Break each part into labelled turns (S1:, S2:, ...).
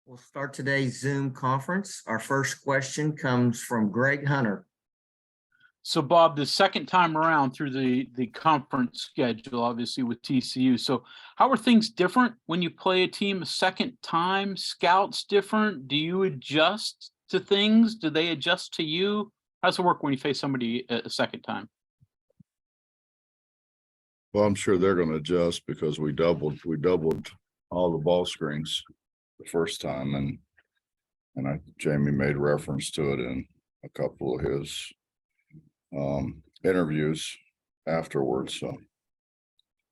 S1: We'll start today's Zoom conference. Our first question comes from Greg Hunter.
S2: So, Bob, the second time around through the conference schedule, obviously with TCU. So how are things different when you play a team a second time? Scouts different? Do you adjust to things? Do they adjust to you? How's it work when you face somebody a second time?
S3: Well, I'm sure they're going to adjust because we doubled all the ball screens the first time, and Jamie made reference to it in a couple of his interviews afterwards. So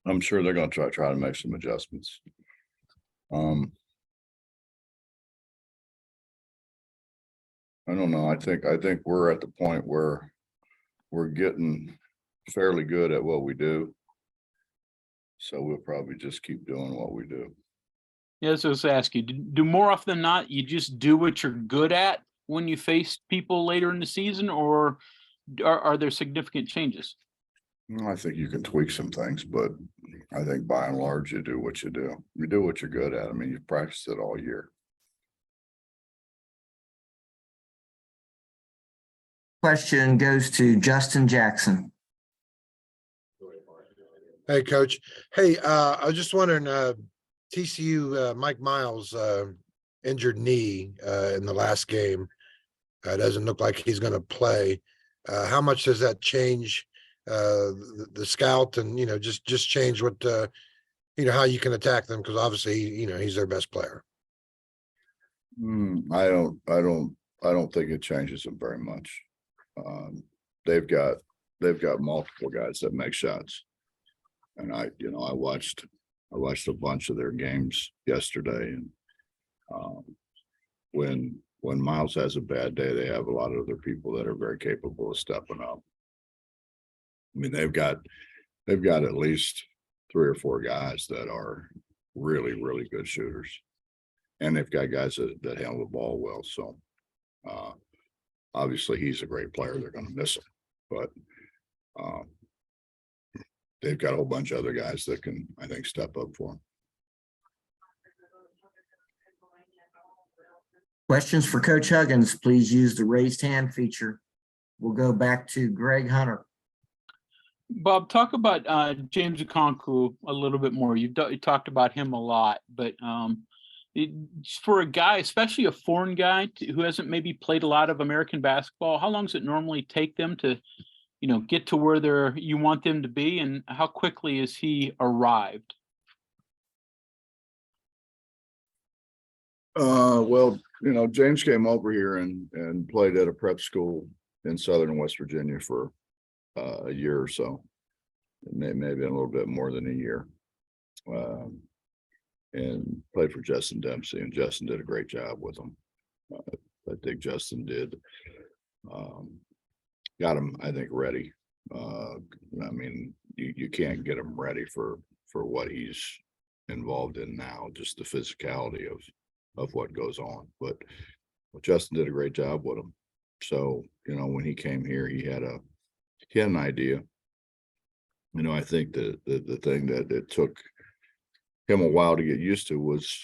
S3: I'm sure they're going to try to make some adjustments. I don't know. I think we're at the point where we're getting fairly good at what we do. So we'll probably just keep doing what we do.
S2: Yeah, so I was asking you, do more often than not, you just do what you're good at when you face people later in the season, or are there significant changes?
S3: I think you can tweak some things, but I think by and large, you do what you do. You do what you're good at. I mean, you've practiced it all year.
S1: Question goes to Justin Jackson.
S4: Hey, Coach. Hey, I was just wondering, TCU, Mike Miles, injured knee in the last game. Doesn't look like he's going to play. How much does that change the scout and, just change what, how you can attack them? Because obviously, he's their best player.
S3: I don't think it changes them very much. They've got multiple guys that make shots. And I watched a bunch of their games yesterday, and when Miles has a bad day, they have a lot of other people that are very capable of stepping up. I mean, they've got at least 3 or 4 guys that are really, really good shooters, and they've got guys that handle the ball well. So obviously he's a great player. They're going to miss him, but they've got a whole bunch of other guys that can, I think, step up for them.
S1: Questions for Coach Huggins, please use the raised hand feature. We'll go back to Greg Hunter.
S2: Bob, talk about James Okonkwo a little bit more. You talked about him a lot, but for a guy, especially a foreign guy who hasn't maybe played a lot of American basketball, how long does it normally take them to get to where you want them to be, and how quickly has he arrived?
S3: Well, James came over here and played at a prep school in Southern West Virginia for a year or so. Maybe a little bit more than a year. And played for Justin Dempsey, and Justin did a great job with him. I think Justin did. Got him, I think, ready. I mean, you can't get him ready for what he's involved in now, just the physicality of what goes on. But Justin did a great job with him. So, when he came here, he had an idea. I think the thing that it took him a while to get used to was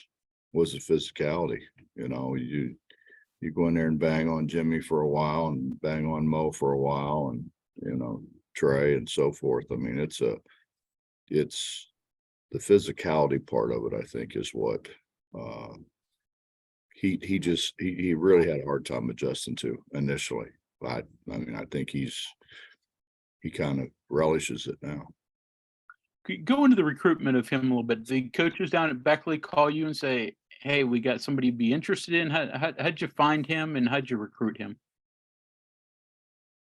S3: the physicality. You go in there and bang on Jimmy for a while, and bang on Mo for a while, and Trey and so forth. I mean, it's the physicality part of it, I think, is what he really had a hard time adjusting to initially. I mean, I think he kind of relishes it now.
S2: Go into the recruitment of him a little bit. The coaches down at Beckley call you and say, "Hey, we got somebody to be interested in." How'd you find him, and how'd you recruit him?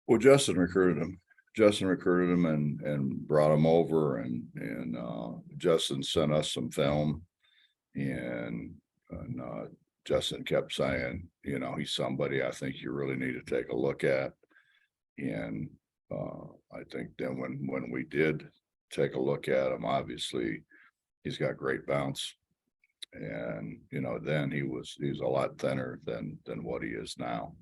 S3: Well, Justin recruited him and brought him over, and Justin sent us some film, and Justin kept saying, he's somebody I think you really need to take a look at. And I think then when we did take a look at him, obviously he's got great bounce, and then he was a lot thinner than what he is now.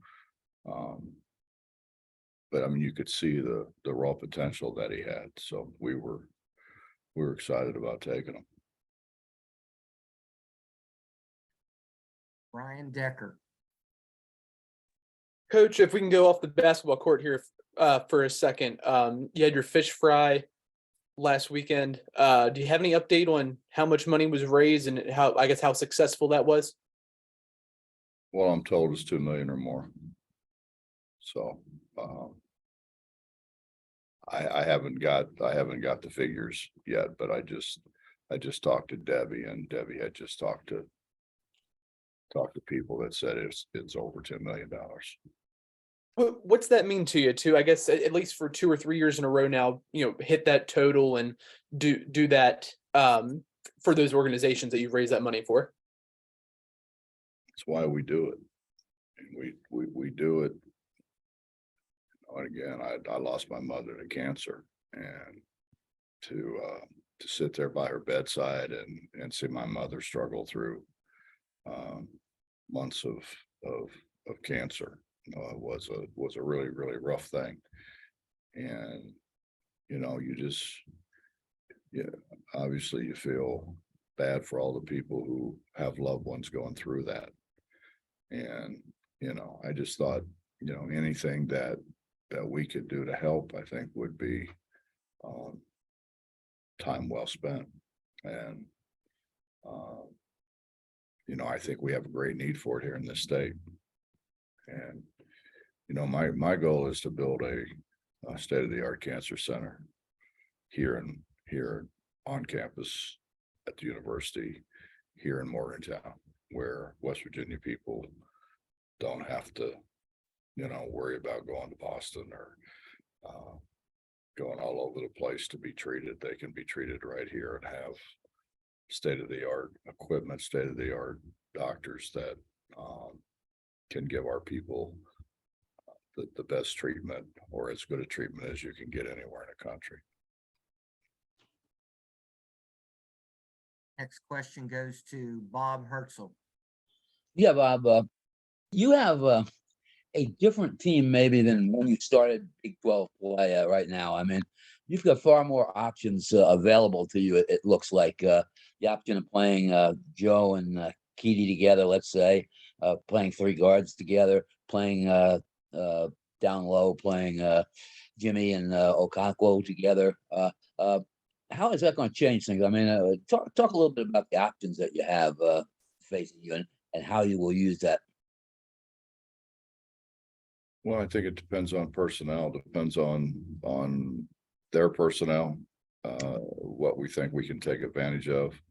S3: But I mean, you could see the raw potential that he had, so we were excited about taking him.
S1: Brian Decker.
S5: Coach, if we can go off the basketball court here for a second, you had your fish fry last weekend. Do you have any update on how much money was raised and how successful that was?
S3: Well, I'm told it's 2 million or more. So, I haven't got the figures yet, but I just talked to Debbie, and Debbie had just talked to people that said it's over $10 million.
S5: What's that mean to you too? I guess at least for 2 or 3 years in a row now, hit that total and do that for those organizations that you've raised that money for.
S3: That's why we do it. And we do it. And again, I lost my mother to cancer, and to sit there by her bedside and see my mother struggle through months of cancer was a really, really rough thing. And obviously you feel bad for all the people who have loved ones going through that. And I just thought anything that we could do to help, I think would be time well spent. And I think we have a great need for it here in this state. And my goal is to build a state-of-the-art cancer center here on campus at the university here in Morgantown, where West Virginia people don't have to worry about going to Boston or going all over the place to be treated. They can be treated right here and have state-of-the-art equipment, state-of-the-art doctors that can give our people the best treatment, or as good a treatment as you can get anywhere in the country.
S1: Next question goes to Bob Hertzel.
S6: Yeah, Bob, you have a different team maybe than when you started Big 12 play right now. I mean, you've got far more options available to you. It looks like the option of playing Joe and Keedy together, let's say, playing 3 guards together, playing down low, playing Jimmy and Okonkwo together. How is that going to change things? I mean, talk a little bit about the options that you have facing you and how you will use that.
S3: Well, I think it depends on personnel, depends on their personnel, what we think we can take advantage of.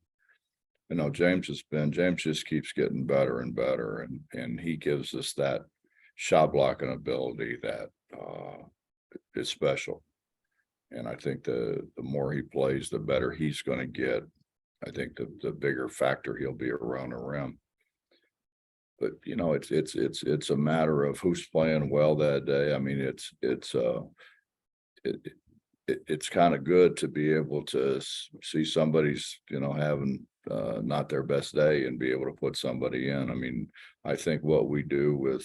S3: James just keeps getting better and better, and he gives us that shot blocking ability that is special. And I think the more he plays, the better he's going to get. I think the bigger factor he'll be around the rim. But it's a matter of who's playing well that day. I mean, it's kind of good to be able to see somebody's having not their best day and be able to put somebody in. I mean, I think what we do with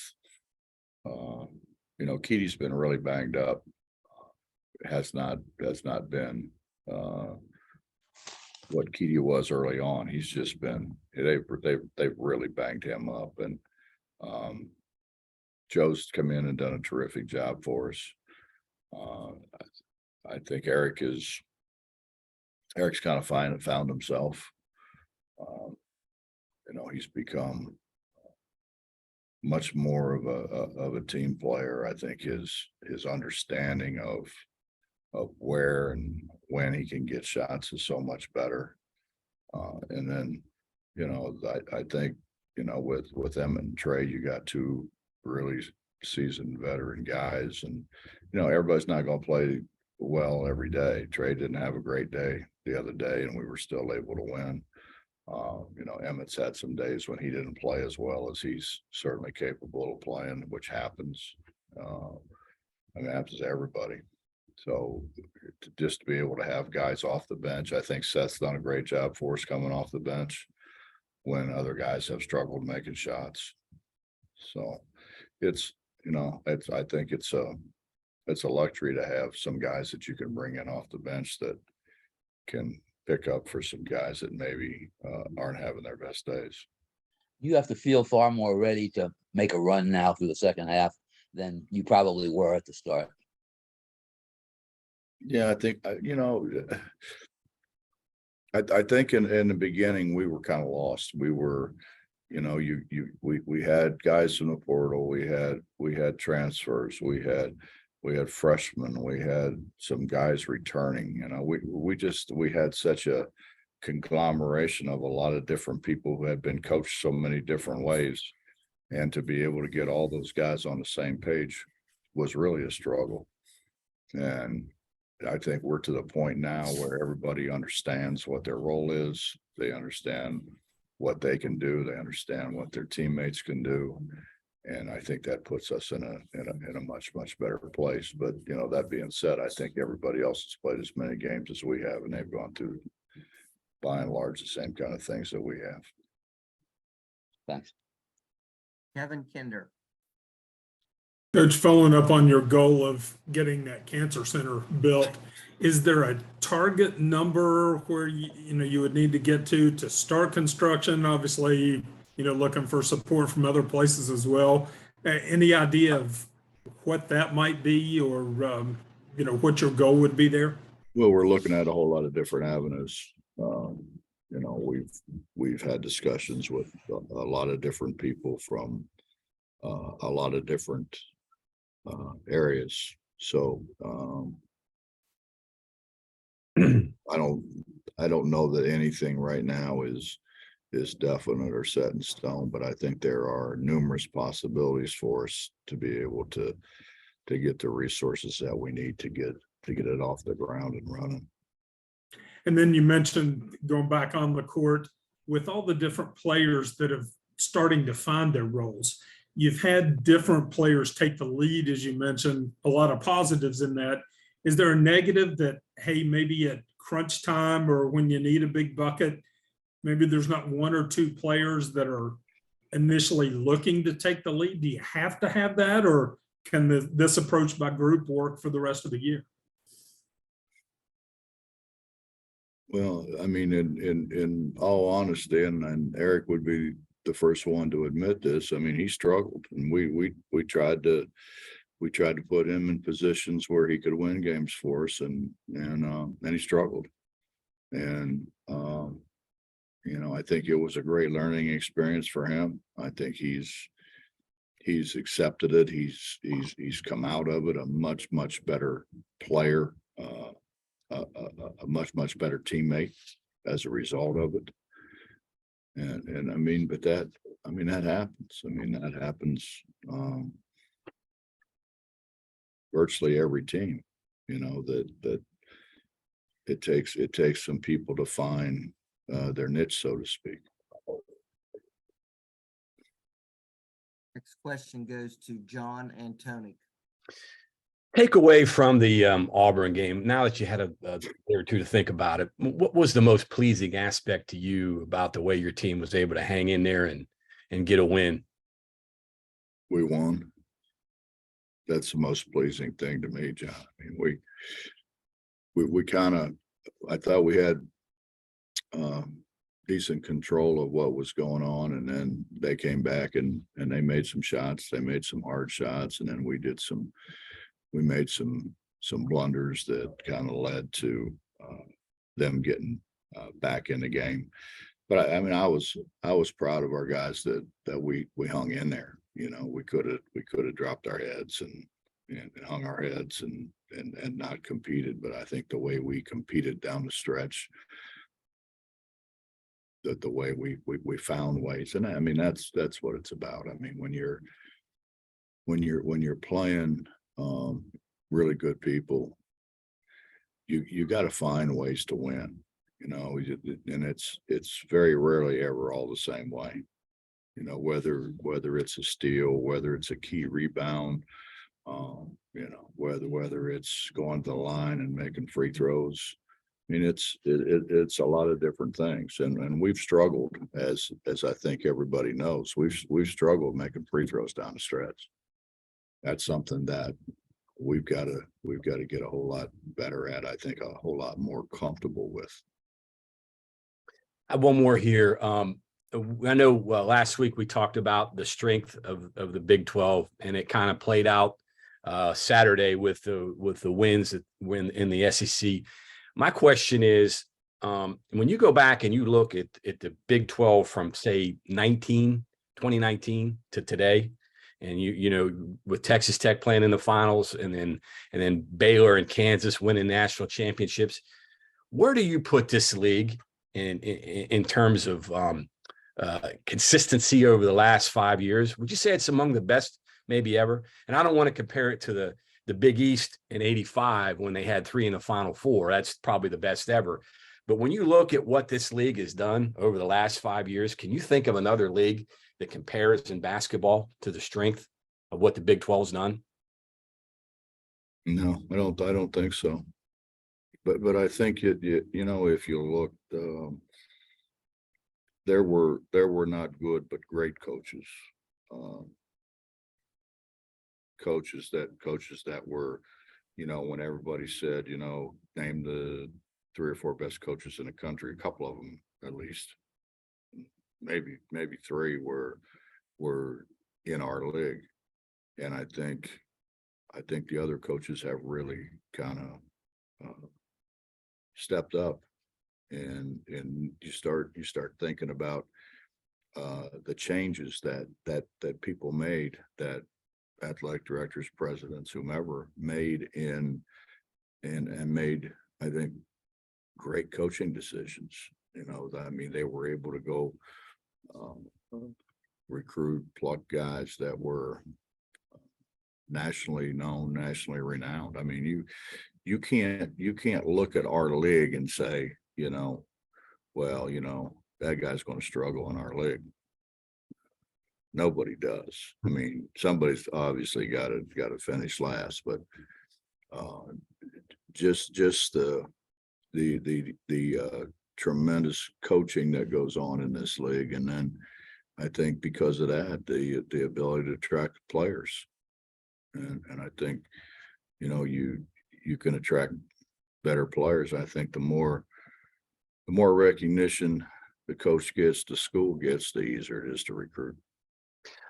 S3: Keedy's been really banged up. Has not been what Keedy was early on. He's just been they've really banged him up, and Joe's come in and done a terrific job for us. I think Eric's kind of found himself. He's become much more of a team player. I think his understanding of where and when he can get shots is so much better. And then, I think, with them and Trey, you got 2 really seasoned veteran guys, and, everybody's not going to play well every day. Trey didn't have a great day the other day, and we were still able to win. Emmett's had some days when he didn't play as well as he's certainly capable of playing, which happens. Happens to everybody. So just to be able to have guys off the bench, I think Seth's done a great job for us coming off the bench when other guys have struggled making shots. So I think it's a luxury to have some guys that you can bring in off the bench that can pick up for some guys that maybe aren't having their best days.
S6: you have to feel far more ready to make a run now through the second half than you probably were at the start.
S3: Yeah, I think, I think in the beginning, we were kind of lost. We were, we had guys from the portal, we had transfers, we had freshmen, we had some guys returning, we had such a conglomeration of a lot of different people who had been coached so many different ways. And to be able to get all those guys on the same page was really a struggle. And I think we're to the point now where everybody understands what their role is. They understand what they can do. They understand what their teammates can do. And I think that puts us in a much, much better place. But, that being said, I think everybody else has played as many games as we have, and they've gone through, by and large, the same kind of things that we have.
S6: Thanks.
S1: Kevin Kinder.
S7: Coach, following up on your goal of getting that cancer center built, is there a target number where you would need to get to start construction? Obviously, looking for support from other places as well. Any idea of what that might be, or what your goal would be there?
S3: Well, we're looking at a whole lot of different avenues. We've had discussions with a lot of different people from a lot of different areas. So I don't know that anything right now is definite or set in stone, but I think there are numerous possibilities for us to be able to get the resources that we need to get it off the ground and running.
S7: And then you mentioned going back on the court with all the different players that have starting to find their roles. You've had different players take the lead, as you mentioned, a lot of positives in that. Is there a negative that, hey, maybe at crunch time or when you need a big bucket, maybe there's not one or two players that are initially looking to take the lead? Do you have to have that, or can this approach by group work for the rest of the year?
S3: Well, I mean, in all honesty, and Eric would be the first one to admit this. I mean, he struggled, and we tried to put him in positions where he could win games for us, and he struggled. And I think it was a great learning experience for him. I think he's accepted it. He's come out of it a much better player, a much better teammate as a result of it. And I mean, but that happens. I mean, that happens virtually every team, that it takes some people to find their niche, so to speak.
S1: Next question goes to John and Tony.
S8: Takeaway from the Auburn game, now that you had a day or two to think about it, what was the most pleasing aspect to you about the way your team was able to hang in there and get a win?
S3: We won. That's the most pleasing thing to me, John. I mean, we kind of, I thought we had decent control of what was going on, and then they came back and they made some shots. They made some hard shots, and then we made some blunders that kind of led to them getting back in the game. But I mean, I was proud of our guys that we hung in there. We could have dropped our heads and hung our heads and not competed. But I think the way we competed down the stretch, that the way we found ways, and I mean that's what it's about. I mean, when you're playing really good people, you got to find ways to win, and it's very rarely ever all the same way, whether it's a steal, whether it's a key rebound, whether it's going to the line and making free throws. I mean, it's a lot of different things, and we've struggled, as I think everybody knows, we've struggled making free throws down the stretch. That's something that we've got to get a whole lot better at. I think a whole lot more comfortable with.
S8: I have one more here. I know last week we talked about the strength of the Big 12, and it kind of played out Saturday with the wins in the SEC. My question is, when you go back and you look at the Big 12 from say 2019 to today, and you know, with Texas Tech playing in the finals, and then Baylor and Kansas winning national championships, where do you put this league in terms of consistency over the last 5 years? Would you say it's among the best maybe ever? And I don't want to compare it to the Big East in '85 when they had 3 in the Final Four. That's probably the best ever. But when you look at what this league has done over the last 5 years, can you think of another league that compares in basketball to the strength of what the Big 12's done?
S3: No, I don't think so. But I think you know, if you look, there were not good but great coaches. Coaches that were, you know, when everybody said, you know, name the 3 or 4 best coaches in the country, a couple of them at least, maybe 3 were in our league. And I think the other coaches have really kind of stepped up, and you start thinking about the changes that people made, that athletic directors, presidents, whomever made and made, I think, great coaching decisions. You know, I mean, they were able to go recruit, pluck guys that were nationally known, nationally renowned. I mean, you can't look at our league and say, you know, well, you know, that guy's going to struggle in our league. Nobody does. I mean, somebody's obviously got to finish last, but just the tremendous coaching that goes on in this league, and then I think because of that, the ability to attract players, and I think, you know, you can attract better players. I think the more recognition the coach gets, the school gets, the easier it is to recruit.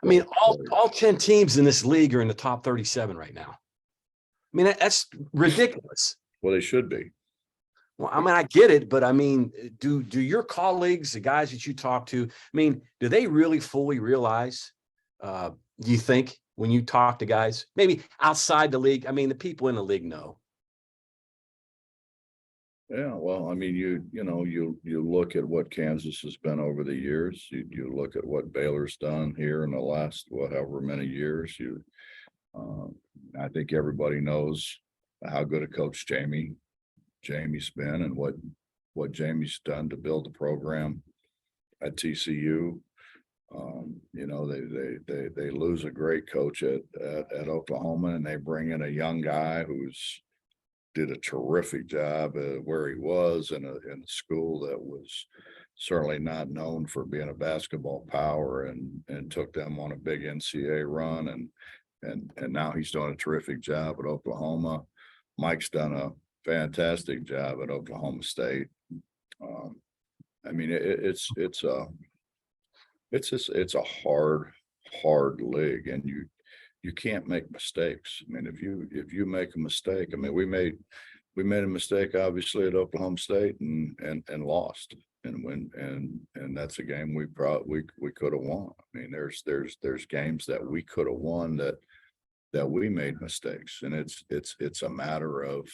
S8: I mean, all 10 teams in this league are in the top 37 right now. I mean, that's ridiculous.
S3: Well, they should be.
S8: Well, I mean, I get it, but I mean, do your colleagues, the guys that you talk to, I mean, do they really fully realize, do you think, when you talk to guys, maybe outside the league? I mean, the people in the league know.
S3: Yeah, well, I mean, you look at what Kansas has been over the years. You look at what Baylor's done here in the last however many years. I think everybody knows how good a coach Jamie's been, and what Jamie's done to build the program at TCU. You know, they lose a great coach at Oklahoma, and they bring in a young guy who's did a terrific job where he was in a school that was certainly not known for being a basketball power, and took them on a big NCAA run, and now he's doing a terrific job at Oklahoma. Mike's done a fantastic job at Oklahoma State. I mean, it's a hard league, and you can't make mistakes. I mean, if you make a mistake, I mean, we made a mistake obviously at Oklahoma State and lost, and that's a game we could have won. I mean, there's games that we could have won that we made mistakes, and it's a matter of,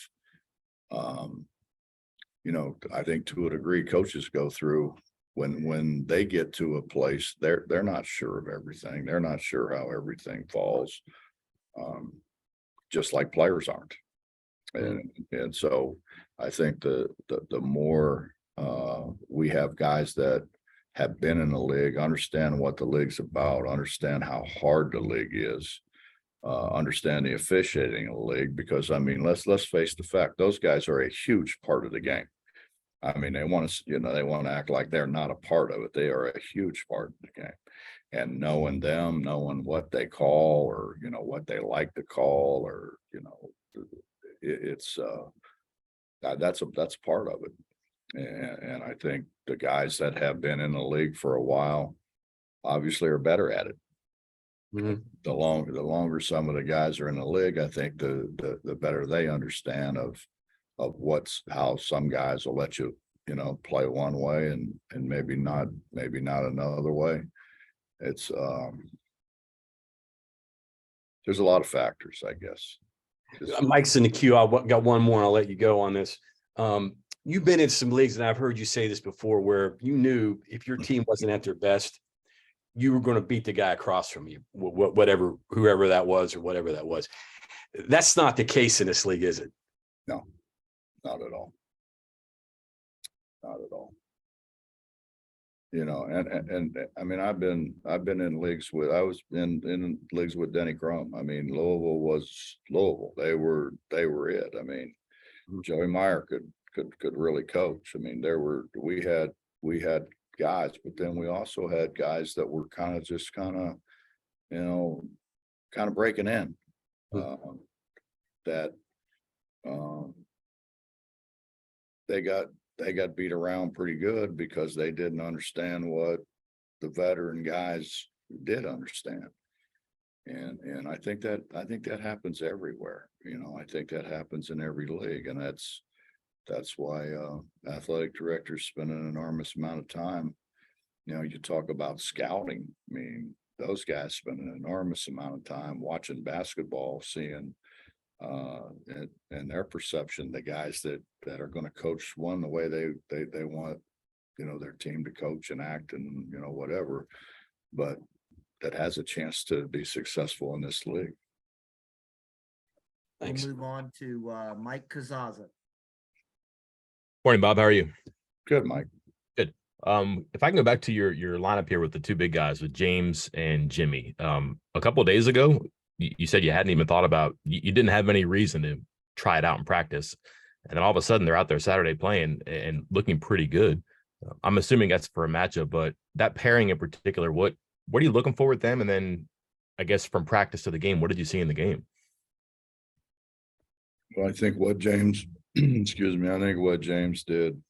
S3: you know, I think to a degree coaches go through when they get to a place, they're not sure of everything. They're not sure how everything falls, just like players aren't. And so I think the more we have guys that have been in the league, understand what the league's about, understand how hard the league is, understand the officiating of the league, because I mean, let's face the fact, those guys are a huge part of the game. I mean, they want to act like they're not a part of it. They are a huge part of the game, and knowing them, knowing what they call, or, you know, what they like to call, or, you know, it's that's part of it. And I think the guys that have been in the league for a while obviously are better at it.
S8: Mhm.
S3: The longer some of the guys are in the league, I think the better they understand of how some guys will let you, play one way and maybe not another way. It's there's a lot of factors, I guess.
S8: Mike's in the queue. Got one more. And I'll let you go on this. You've been in some leagues, and I've heard you say this before, where you knew if your team wasn't at their best, you were going to beat the guy across from you, whoever that was or whatever that was. That's not the case in this league, is it?
S3: No, not at all. Not at all. And I mean, I was in leagues with Denny Crum. I mean, Louisville was Louisville. They were it. I mean, Joey Meyer could really coach. I mean, we had guys, but then we also had guys that were kind of breaking in. They got beat around pretty good because they didn't understand what the veteran guys did understand. And I think that happens everywhere. I think that happens in every league, and that's why athletic directors spend an enormous amount of time. You talk about scouting. I mean, those guys spend an enormous amount of time watching basketball, seeing and their perception, the guys that are going to coach the way they want, their team to coach and act and, whatever, but that has a chance to be successful in this league.
S8: Thanks.
S1: We'll move on to Mike Kazaza.
S9: Morning, Bob. How are you?
S3: Good, Mike.
S9: Good. If I can go back to your lineup here with the two big guys, with James and Jimmy. A couple of days ago, you said you hadn't even thought about, you didn't have any reason to try it out in practice. And then all of a sudden they're out there Saturday playing and looking pretty good. I'm assuming that's for a matchup, but that pairing in particular, what are you looking for with them? And then I guess from practice to the game, what did you see in the game?
S3: Well, I think what James, excuse me, I think what James did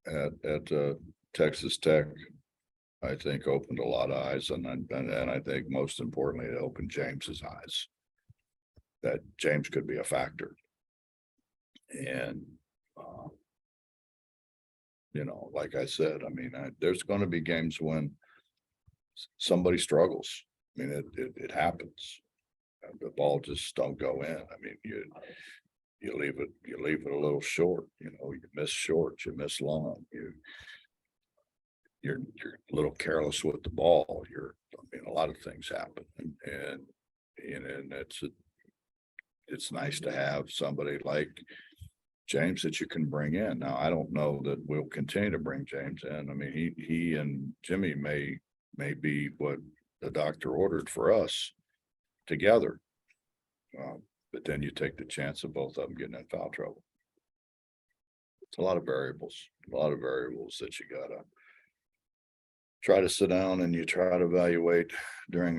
S3: at Texas Tech, I think opened a lot of eyes, and I think most importantly, it opened James's eyes that James could be a factor. And like I said, I mean, there's going to be games when somebody struggles. I mean, it happens. The ball just don't go in. I mean, you leave it a little short. You miss short, you miss long. You're a little careless with the ball. A lot of things happen, and it's nice to have somebody like James that you can bring in. Now, I don't know that we'll continue to bring James in. I mean, he and Jimmy may be what the doctor ordered for us together, but then you take the chance of both of them getting in foul trouble. It's a lot of variables that you gotta try to sit down and you try to evaluate during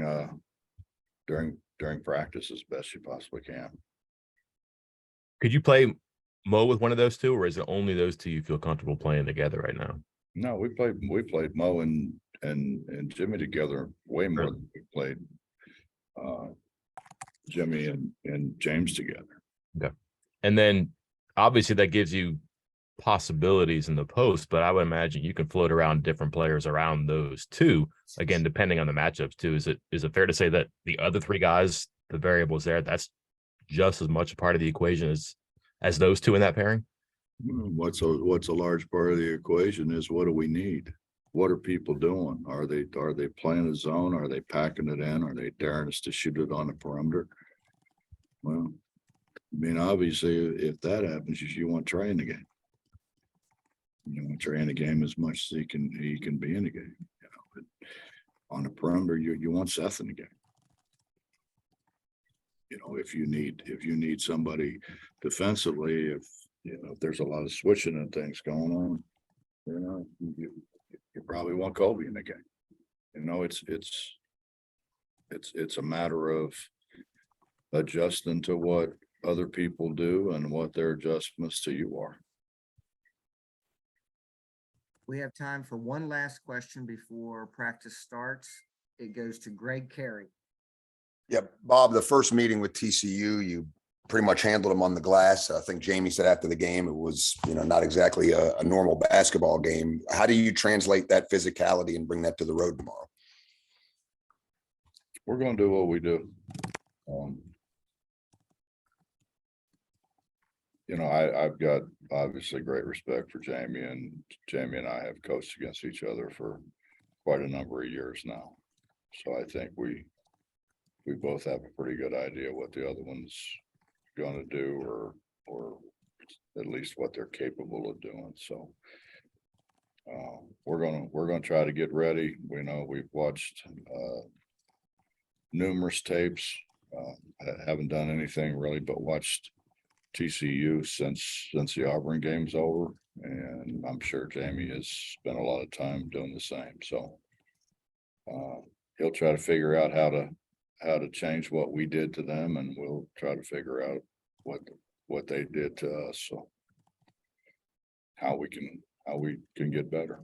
S3: practice as best you possibly can.
S9: Could you play Mo with one of those two, or is it only those two you feel comfortable playing together right now?
S3: No, we played Mo and Jimmy together way more than we played Jimmy and James together.
S9: Okay. And then obviously that gives you possibilities in the post, but I would imagine you can float around different players around those two, again, depending on the matchups too. Is it fair to say that the other three guys, the variables there, that's just as much a part of the equation as those two in that pairing?
S3: What's a large part of the equation is, what do we need? What are people doing? Are they playing a zone? Are they packing it in? Are they daring us to shoot it on the perimeter? Well, I mean, obviously, if that happens, you want Trey in the game. You want Trey in the game as much as he can be in the game. But on the perimeter, you want Seth in the game. If you need somebody defensively, if there's a lot of switching and things going on, you probably want Kobe in the game. It's a matter of adjusting to what other people do and what their adjustments to you are.
S1: We have time for one last question before practice starts. It goes to Greg Carey.
S10: Yep, Bob, the first meeting with TCU, you pretty much handled them on the glass. I think Jamie said after the game, it was, not exactly a normal basketball game. How do you translate that physicality and bring that to the road tomorrow?
S3: We're gonna do what we do. I've got obviously great respect for Jamie, and Jamie and I have coached against each other for quite a number of years now. So I think we both have a pretty good idea what the other one's gonna do, or at least what they're capable of doing. So we're gonna try to get ready. We know we've watched numerous tapes. Haven't done anything really but watched TCU since the Auburn game's over, and I'm sure Jamie has spent a lot of time doing the same. So he'll try to figure out how to change what we did to them, and we'll try to figure out what they did to us. So how we can get better.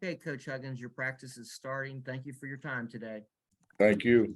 S1: Okay, Coach Huggins, your practice is starting. Thank you for your time today.
S3: Thank you.